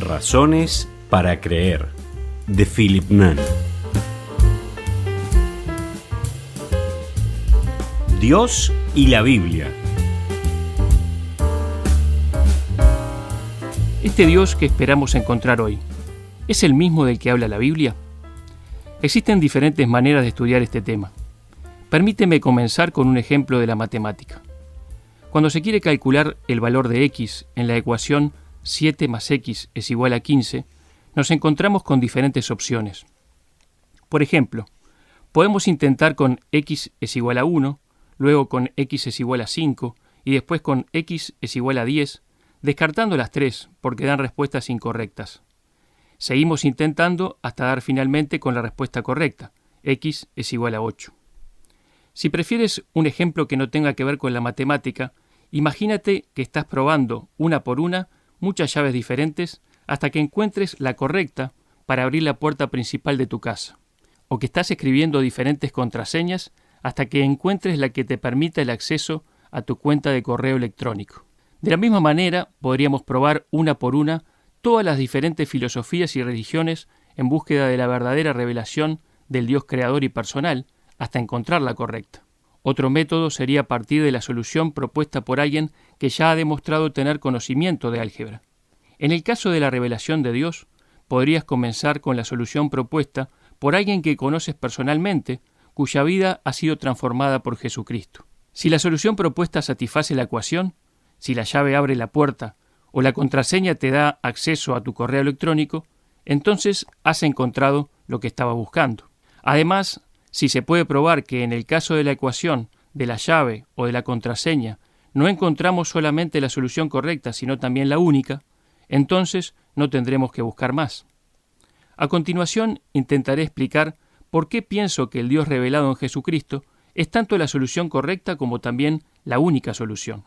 Razones para creer, de Philip Nunn. Dios y la Biblia. Este Dios que esperamos encontrar hoy, ¿es el mismo del que habla la Biblia? Existen diferentes maneras de estudiar este tema. Permíteme comenzar con un ejemplo de la matemática. Cuando se quiere calcular el valor de x en la ecuación 7 más x es igual a 15, nos encontramos con diferentes opciones. Por ejemplo, podemos intentar con x es igual a 1, luego con x es igual a 5 y después con x es igual a 10, descartando las tres porque dan respuestas incorrectas. Seguimos intentando hasta dar finalmente con la respuesta correcta, x es igual a 8. Si prefieres un ejemplo que no tenga que ver con la matemática, imagínate que estás probando una por una muchas llaves diferentes hasta que encuentres la correcta para abrir la puerta principal de tu casa, o que estás escribiendo diferentes contraseñas hasta que encuentres la que te permita el acceso a tu cuenta de correo electrónico. De la misma manera, podríamos probar una por una todas las diferentes filosofías y religiones en búsqueda de la verdadera revelación del Dios creador y personal, hasta encontrar la correcta. Otro método sería partir de la solución propuesta por alguien que ya ha demostrado tener conocimiento de álgebra. En el caso de la revelación de Dios, podrías comenzar con la solución propuesta por alguien que conoces personalmente, cuya vida ha sido transformada por Jesucristo. Si la solución propuesta satisface la ecuación, si la llave abre la puerta o la contraseña te da acceso a tu correo electrónico, entonces has encontrado lo que estabas buscando. Además, si se puede probar que en el caso de la ecuación, de la llave o de la contraseña, no encontramos solamente la solución correcta, sino también la única, entonces no tendremos que buscar más. A continuación, intentaré explicar por qué pienso que el Dios revelado en Jesucristo es tanto la solución correcta como también la única solución.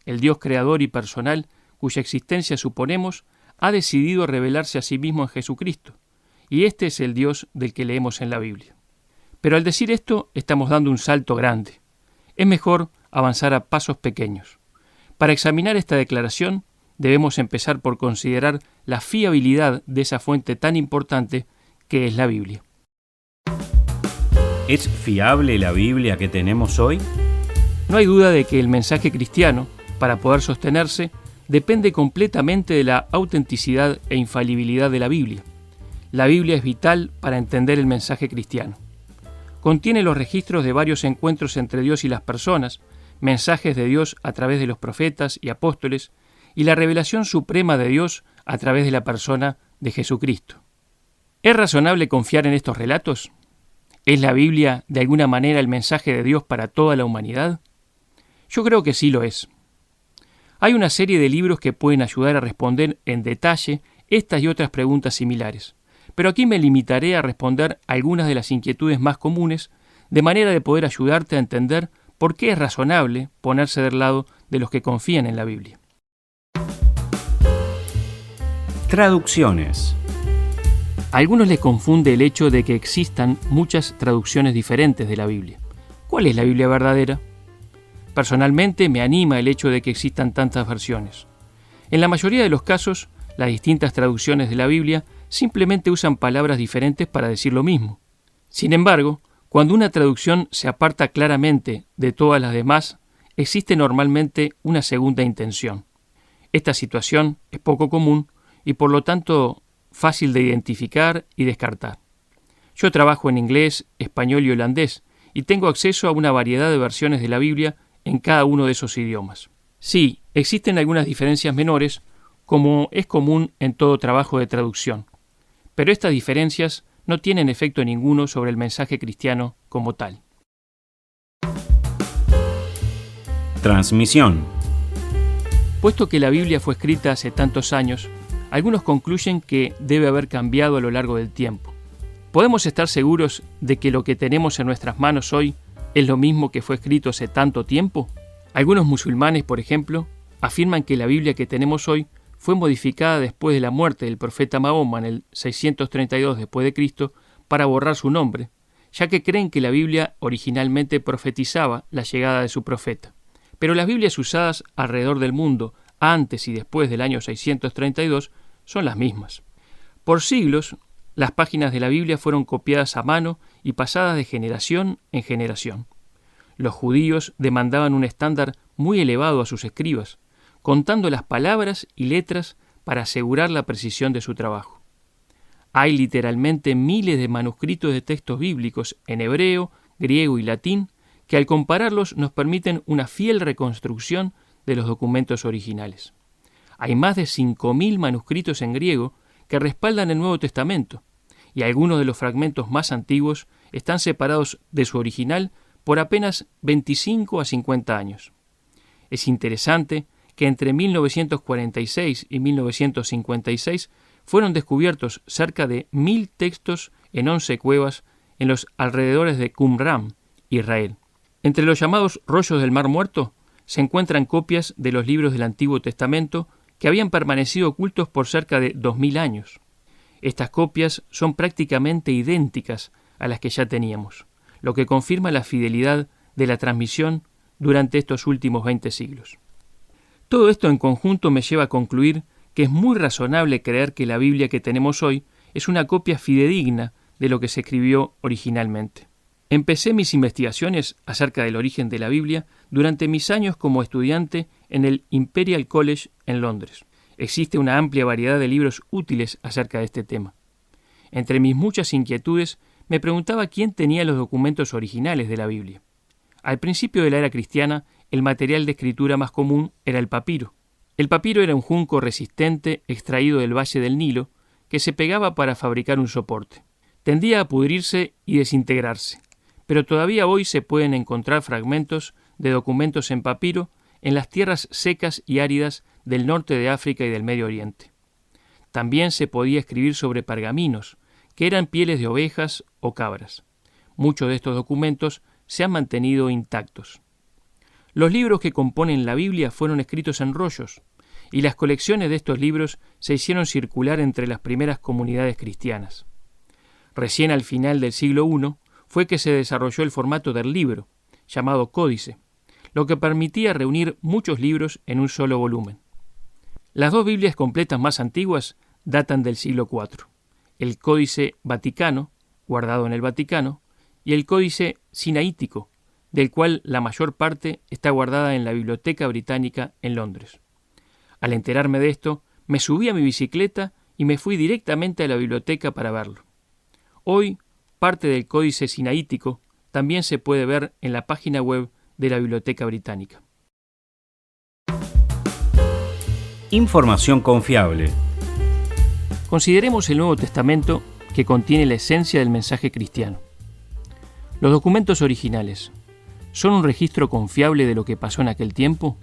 El Dios creador y personal, cuya existencia suponemos, ha decidido revelarse a sí mismo en Jesucristo, y este es el Dios del que leemos en la Biblia. Pero al decir esto, estamos dando un salto grande. Es mejor avanzar a pasos pequeños. Para examinar esta declaración, debemos empezar por considerar la fiabilidad de esa fuente tan importante que es la Biblia. ¿Es fiable la Biblia que tenemos hoy? No hay duda de que el mensaje cristiano, para poder sostenerse, depende completamente de la autenticidad e infalibilidad de la Biblia. La Biblia es vital para entender el mensaje cristiano. Contiene los registros de varios encuentros entre Dios y las personas, mensajes de Dios a través de los profetas y apóstoles, y la revelación suprema de Dios a través de la persona de Jesucristo. ¿Es razonable confiar en estos relatos? ¿Es la Biblia de alguna manera el mensaje de Dios para toda la humanidad? Yo creo que sí lo es. Hay una serie de libros que pueden ayudar a responder en detalle estas y otras preguntas similares, pero aquí me limitaré a responder algunas de las inquietudes más comunes, de manera de poder ayudarte a entender por qué es razonable ponerse del lado de los que confían en la Biblia. Traducciones. A algunos les confunde el hecho de que existan muchas traducciones diferentes de la Biblia. ¿Cuál es la Biblia verdadera? Personalmente me anima el hecho de que existan tantas versiones. En la mayoría de los casos, las distintas traducciones de la Biblia simplemente usan palabras diferentes para decir lo mismo. Sin embargo, cuando una traducción se aparta claramente de todas las demás, existe normalmente una segunda intención. Esta situación es poco común y por lo tanto fácil de identificar y descartar. Yo trabajo en inglés, español y holandés y tengo acceso a una variedad de versiones de la Biblia en cada uno de esos idiomas. Sí, existen algunas diferencias menores, como es común en todo trabajo de traducción, pero estas diferencias no tienen efecto ninguno sobre el mensaje cristiano como tal. Transmisión. Puesto que la Biblia fue escrita hace tantos años, algunos concluyen que debe haber cambiado a lo largo del tiempo. ¿Podemos estar seguros de que lo que tenemos en nuestras manos hoy es lo mismo que fue escrito hace tanto tiempo? Algunos musulmanes, por ejemplo, afirman que la Biblia que tenemos hoy fue modificada después de la muerte del profeta Mahoma en el 632 después de Cristo para borrar su nombre, ya que creen que la Biblia originalmente profetizaba la llegada de su profeta. Pero las Biblias usadas alrededor del mundo antes y después del año 632 son las mismas. Por siglos, las páginas de la Biblia fueron copiadas a mano y pasadas de generación en generación. Los judíos demandaban un estándar muy elevado a sus escribas, contando las palabras y letras para asegurar la precisión de su trabajo. Hay literalmente miles de manuscritos de textos bíblicos en hebreo, griego y latín que al compararlos nos permiten una fiel reconstrucción de los documentos originales. Hay más de 5.000 manuscritos en griego que respaldan el Nuevo Testamento, y algunos de los fragmentos más antiguos están separados de su original por apenas 25 a 50 años. Es interesante que entre 1946 y 1956 fueron descubiertos cerca de 1.000 textos en 11 cuevas en los alrededores de Qumran, Israel. Entre los llamados rollos del Mar Muerto se encuentran copias de los libros del Antiguo Testamento que habían permanecido ocultos por cerca de 2.000 años. Estas copias son prácticamente idénticas a las que ya teníamos, lo que confirma la fidelidad de la transmisión durante estos últimos 20 siglos. Todo esto en conjunto me lleva a concluir que es muy razonable creer que la Biblia que tenemos hoy es una copia fidedigna de lo que se escribió originalmente. Empecé mis investigaciones acerca del origen de la Biblia durante mis años como estudiante en el Imperial College en Londres. Existe una amplia variedad de libros útiles acerca de este tema. Entre mis muchas inquietudes, me preguntaba quién tenía los documentos originales de la Biblia. Al principio de la era cristiana, el material de escritura más común era el papiro. El papiro era un junco resistente extraído del valle del Nilo que se pegaba para fabricar un soporte. Tendía a pudrirse y desintegrarse, pero todavía hoy se pueden encontrar fragmentos de documentos en papiro en las tierras secas y áridas del norte de África y del Medio Oriente. También se podía escribir sobre pergaminos, que eran pieles de ovejas o cabras. Muchos de estos documentos se han mantenido intactos. Los libros que componen la Biblia fueron escritos en rollos, y las colecciones de estos libros se hicieron circular entre las primeras comunidades cristianas. Recién al final del siglo I fue que se desarrolló el formato del libro, llamado códice, lo que permitía reunir muchos libros en un solo volumen. Las dos Biblias completas más antiguas datan del siglo IV, el Códice Vaticano, guardado en el Vaticano, y el Códice Sinaítico, del cual la mayor parte está guardada en la Biblioteca Británica en Londres. Al enterarme de esto, me subí a mi bicicleta y me fui directamente a la biblioteca para verlo. Hoy, parte del Códice Sinaítico también se puede ver en la página web de la Biblioteca Británica. Información confiable. Consideremos el Nuevo Testamento, que contiene la esencia del mensaje cristiano. Los documentos originales, ¿son un registro confiable de lo que pasó en aquel tiempo?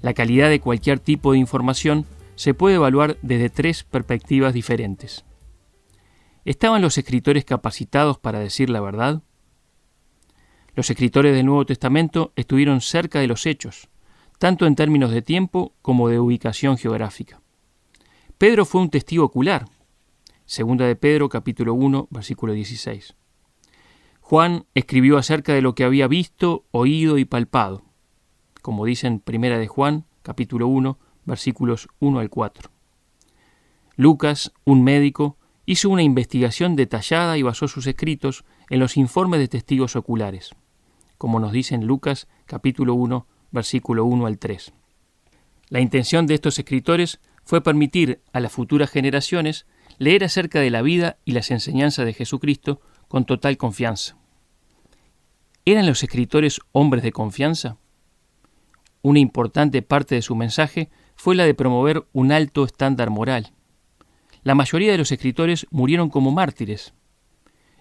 La calidad de cualquier tipo de información se puede evaluar desde tres perspectivas diferentes. ¿Estaban los escritores capacitados para decir la verdad? Los escritores del Nuevo Testamento estuvieron cerca de los hechos, tanto en términos de tiempo como de ubicación geográfica. Pedro fue un testigo ocular. Segunda de Pedro, capítulo 1, versículo 16. Juan escribió acerca de lo que había visto, oído y palpado, como dicen Primera de Juan, capítulo 1, versículos 1 al 4. Lucas, un médico, hizo una investigación detallada y basó sus escritos en los informes de testigos oculares, como nos dice en Lucas, capítulo 1, versículo 1 al 3. La intención de estos escritores fue permitir a las futuras generaciones leer acerca de la vida y las enseñanzas de Jesucristo con total confianza. ¿Eran los escritores hombres de confianza? Una importante parte de su mensaje fue la de promover un alto estándar moral. La mayoría de los escritores murieron como mártires.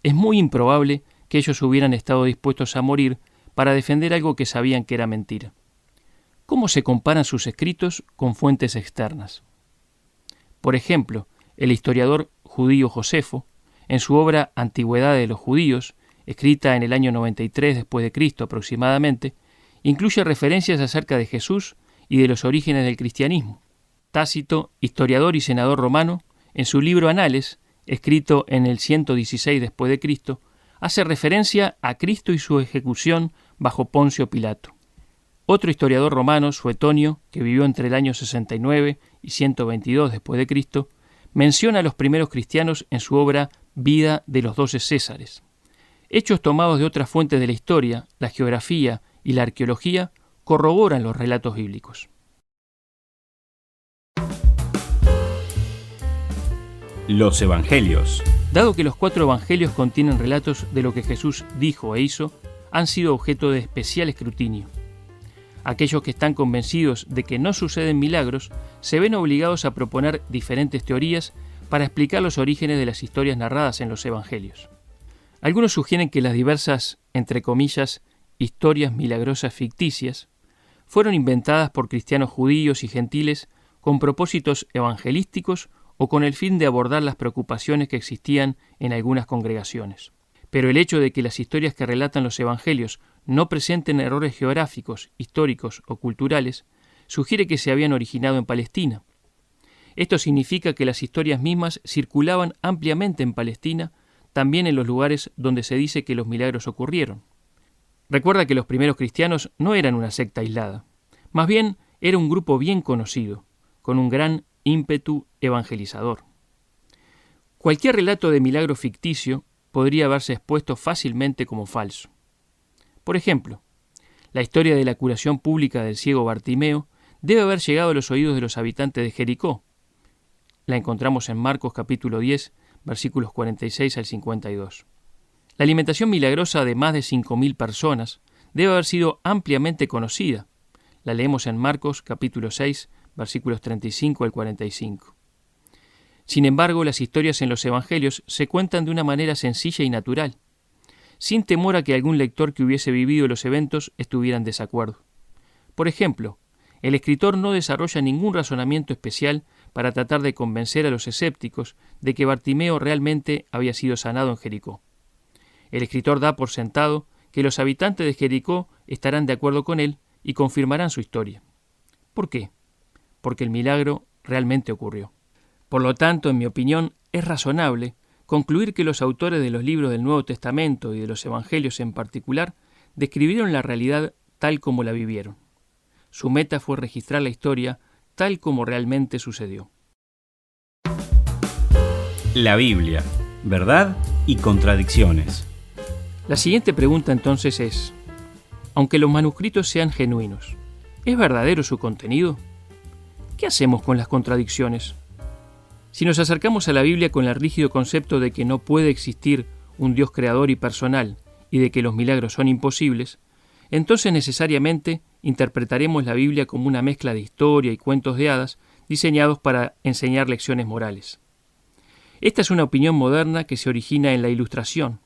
Es muy improbable que ellos hubieran estado dispuestos a morir para defender algo que sabían que era mentira. ¿Cómo se comparan sus escritos con fuentes externas? Por ejemplo, el historiador judío Josefo, en su obra Antigüedad de los Judíos, escrita en el año 93 después de Cristo aproximadamente, incluye referencias acerca de Jesús y de los orígenes del cristianismo. Tácito, historiador y senador romano, en su libro Anales, escrito en el 116 después de Cristo, hace referencia a Cristo y su ejecución bajo Poncio Pilato. Otro historiador romano, Suetonio, que vivió entre el año 69 y 122 después de Cristo, menciona a los primeros cristianos en su obra Vida de los 12 Césares. Hechos tomados de otras fuentes de la historia, la geografía y la arqueología corroboran los relatos bíblicos. Los Evangelios. Dado que los 4 evangelios contienen relatos de lo que Jesús dijo e hizo, han sido objeto de especial escrutinio. Aquellos que están convencidos de que no suceden milagros se ven obligados a proponer diferentes teorías para explicar los orígenes de las historias narradas en los evangelios. Algunos sugieren que las diversas, entre comillas, historias milagrosas ficticias fueron inventadas por cristianos judíos y gentiles con propósitos evangelísticos o con el fin de abordar las preocupaciones que existían en algunas congregaciones. Pero el hecho de que las historias que relatan los evangelios no presenten errores geográficos, históricos o culturales sugiere que se habían originado en Palestina. Esto significa que las historias mismas circulaban ampliamente en Palestina, también en los lugares donde se dice que los milagros ocurrieron. Recuerda que los primeros cristianos no eran una secta aislada, más bien era un grupo bien conocido, con un gran ímpetu evangelizador. Cualquier relato de milagro ficticio podría verse expuesto fácilmente como falso. Por ejemplo, la historia de la curación pública del ciego Bartimeo debe haber llegado a los oídos de los habitantes de Jericó. La encontramos en Marcos capítulo 10, versículos 46 al 52. La alimentación milagrosa de más de 5.000 personas debe haber sido ampliamente conocida. La leemos en Marcos capítulo 6, versículos 35 al 45. Sin embargo, las historias en los evangelios se cuentan de una manera sencilla y natural, sin temor a que algún lector que hubiese vivido los eventos estuviera en desacuerdo. Por ejemplo, el escritor no desarrolla ningún razonamiento especial para tratar de convencer a los escépticos de que Bartimeo realmente había sido sanado en Jericó. El escritor da por sentado que los habitantes de Jericó estarán de acuerdo con él y confirmarán su historia. ¿Por qué? Porque el milagro realmente ocurrió. Por lo tanto, en mi opinión, es razonable concluir que los autores de los libros del Nuevo Testamento y de los Evangelios en particular describieron la realidad tal como la vivieron. Su meta fue registrar la historia tal como realmente sucedió. La Biblia, verdad y contradicciones. La siguiente pregunta entonces es, aunque los manuscritos sean genuinos, ¿es verdadero su contenido? ¿Qué hacemos con las contradicciones? Si nos acercamos a la Biblia con el rígido concepto de que no puede existir un Dios creador y personal y de que los milagros son imposibles, entonces necesariamente interpretaremos la Biblia como una mezcla de historia y cuentos de hadas diseñados para enseñar lecciones morales. Esta es una opinión moderna que se origina en la Ilustración.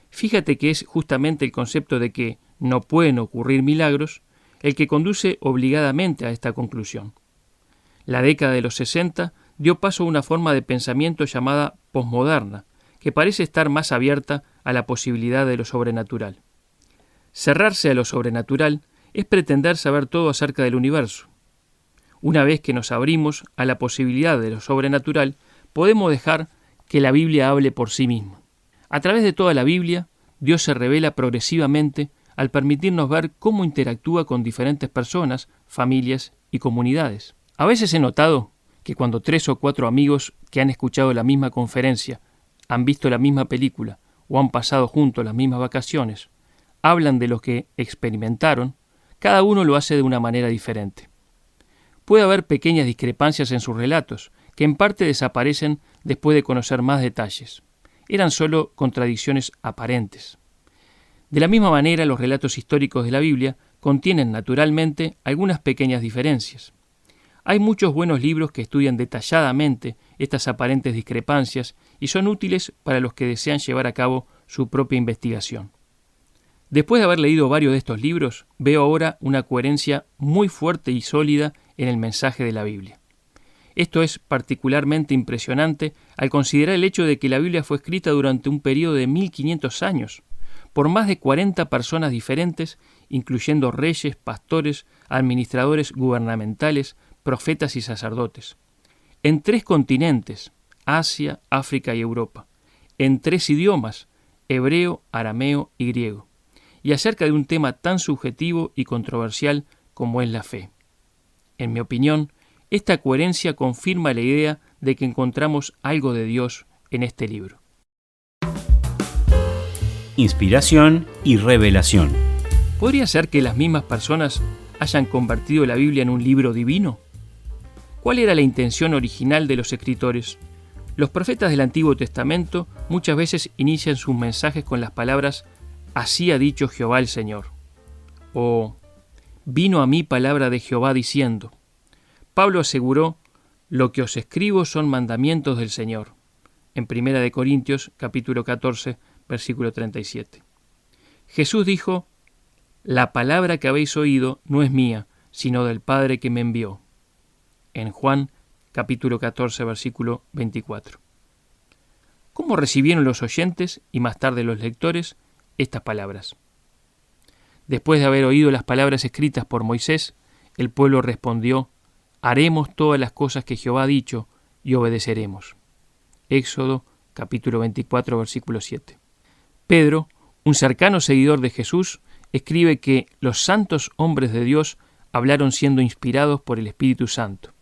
Fíjate que es justamente el concepto de que no pueden ocurrir milagros el que conduce obligadamente a esta conclusión. La década de los 60 dio paso a una forma de pensamiento llamada posmoderna, que parece estar más abierta a la posibilidad de lo sobrenatural. Cerrarse a lo sobrenatural es pretender saber todo acerca del universo. Una vez que nos abrimos a la posibilidad de lo sobrenatural, podemos dejar que la Biblia hable por sí misma. A través de toda la Biblia, Dios se revela progresivamente al permitirnos ver cómo interactúa con diferentes personas, familias y comunidades. A veces he notado que cuando 3 o 4 amigos que han escuchado la misma conferencia, han visto la misma película o han pasado juntos las mismas vacaciones, hablan de lo que experimentaron, cada uno lo hace de una manera diferente. Puede haber pequeñas discrepancias en sus relatos, que en parte desaparecen después de conocer más detalles. Eran solo contradicciones aparentes. De la misma manera, los relatos históricos de la Biblia contienen naturalmente algunas pequeñas diferencias. Hay muchos buenos libros que estudian detalladamente estas aparentes discrepancias y son útiles para los que desean llevar a cabo su propia investigación. Después de haber leído varios de estos libros, veo ahora una coherencia muy fuerte y sólida en el mensaje de la Biblia. Esto es particularmente impresionante al considerar el hecho de que la Biblia fue escrita durante un periodo de 1500 años, por más de 40 personas diferentes, incluyendo reyes, pastores, administradores gubernamentales, profetas y sacerdotes. En 3 continentes, Asia, África y Europa. En 3 idiomas, hebreo, arameo y griego. y acerca de un tema tan subjetivo y controversial como es la fe. En mi opinión, esta coherencia confirma la idea de que encontramos algo de Dios en este libro. Inspiración y revelación. ¿Podría ser que las mismas personas hayan convertido la Biblia en un libro divino? ¿Cuál era la intención original de los escritores? Los profetas del Antiguo Testamento muchas veces inician sus mensajes con las palabras «Así ha dicho Jehová el Señor» o «Vino a mí palabra de Jehová diciendo». Pablo aseguró «Lo que os escribo son mandamientos del Señor» en 1 Corintios capítulo 14, versículo 37. Jesús dijo «La palabra que habéis oído no es mía, sino del Padre que me envió» en Juan capítulo 14, versículo 24. ¿Cómo recibieron los oyentes y más tarde los lectores estas palabras? Después de haber oído las palabras escritas por Moisés, el pueblo respondió: «Haremos todas las cosas que Jehová ha dicho y obedeceremos». Éxodo capítulo 24, versículo 7. Pedro, un cercano seguidor de Jesús, escribe que los santos hombres de Dios hablaron siendo inspirados por el Espíritu Santo,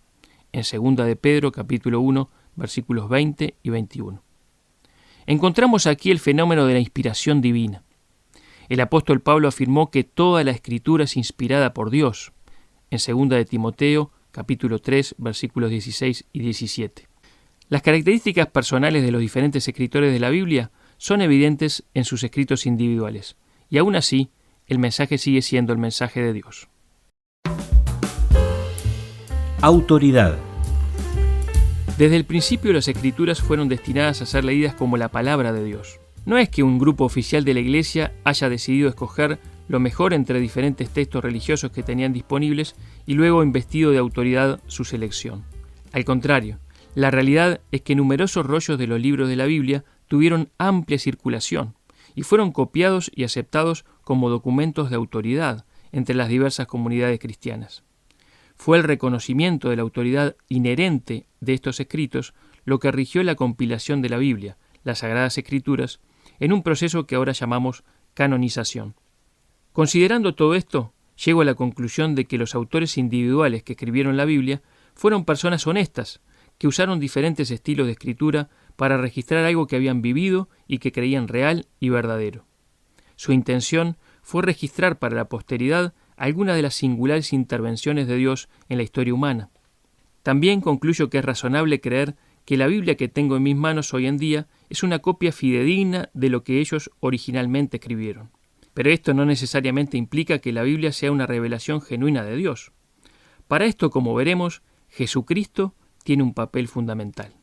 en 2 de Pedro capítulo 1, versículos 20 y 21. Encontramos aquí el fenómeno de la inspiración divina. El apóstol Pablo afirmó que toda la Escritura es inspirada por Dios, en 2 de Timoteo capítulo 3, versículos 16 y 17. Las características personales de los diferentes escritores de la Biblia son evidentes en sus escritos individuales, y aún así, el mensaje sigue siendo el mensaje de Dios. Autoridad. Desde el principio las Escrituras fueron destinadas a ser leídas como la palabra de Dios. No es que un grupo oficial de la Iglesia haya decidido escoger lo mejor entre diferentes textos religiosos que tenían disponibles y luego investido de autoridad su selección. Al contrario, la realidad es que numerosos rollos de los libros de la Biblia tuvieron amplia circulación y fueron copiados y aceptados como documentos de autoridad entre las diversas comunidades cristianas. Fue el reconocimiento de la autoridad inherente de estos escritos lo que rigió la compilación de la Biblia, las Sagradas Escrituras, en un proceso que ahora llamamos canonización. Considerando todo esto, llego a la conclusión de que los autores individuales que escribieron la Biblia fueron personas honestas, que usaron diferentes estilos de escritura para registrar algo que habían vivido y que creían real y verdadero. Su intención fue registrar para la posteridad algunas de las singulares intervenciones de Dios en la historia humana. También concluyo que es razonable creer que la Biblia que tengo en mis manos hoy en día es una copia fidedigna de lo que ellos originalmente escribieron. Pero esto no necesariamente implica que la Biblia sea una revelación genuina de Dios. Para esto, como veremos, Jesucristo tiene un papel fundamental.